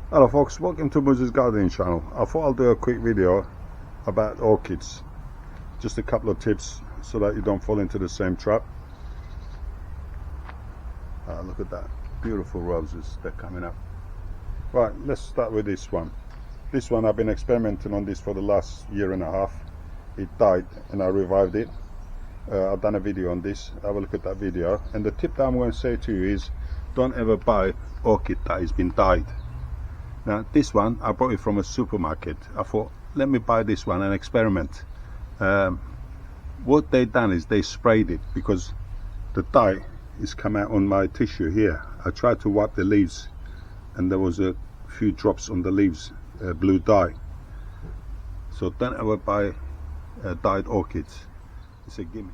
Hello folks, welcome to Moses Gardening channel. I thought I'll do a quick video about orchids. Just a couple of tips so that you don't fall into the same trap. Look at that, beautiful roses, they're coming up. Right, let's start with this one. This one, I've been experimenting on this for the last year and a half. It died and I revived it. I've done a video on this. Have a look at that video. And the tip that I'm going to say to you is, don't ever buy orchid that has been dyed. Now this one, I bought it from a supermarket. I thought, let me buy this one and experiment. What they done is they sprayed it because the dye is come out on my tissue here. I tried to wipe the leaves and there was a few drops on the leaves, blue dye. So don't ever buy dyed orchids. It's a gimmick.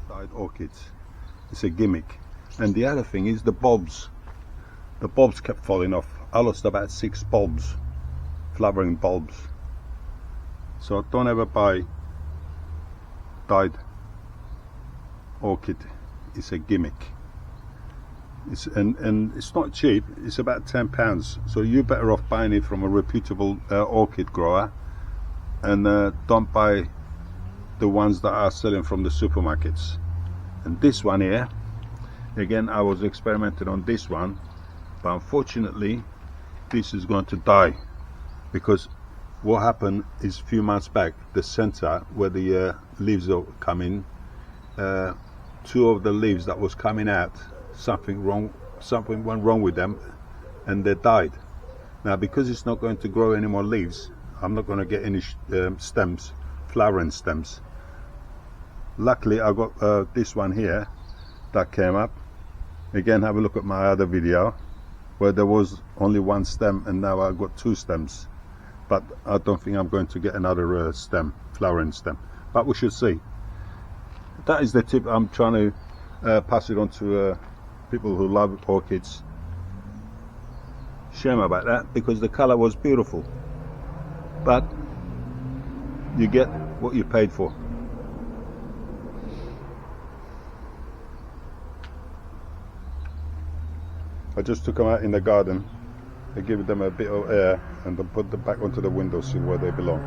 Dyed orchids. It's a gimmick. And the other thing is the bulbs. The bulbs kept falling off. I lost about 6 bulbs, flowering bulbs. So don't ever buy dyed orchid. It's a gimmick. And it's not cheap. It's about £10. So you're better off buying it from a reputable orchid grower, and don't buy the ones that are selling from the supermarkets. And this one here, again, I was experimenting on this one, but unfortunately this is going to die, because what happened is a few months back, the center where the leaves are coming, 2 of the leaves that was coming out, something went wrong with them and they died. Now because it's not going to grow any more leaves, I'm not going to get any stems, flowering stems. Luckily I got this one here that came up. Again, have a look at my other video where there was only 1 stem and now I've got 2 stems, but I don't think I'm going to get another stem, flowering stem, but we should see. That is the tip. I'm trying to pass it on to people who love orchids. Shame about that, because the color was beautiful, but you get what you paid for. I just took them out in the garden. I give them a bit of air and then put them back onto the windowsill where they belong.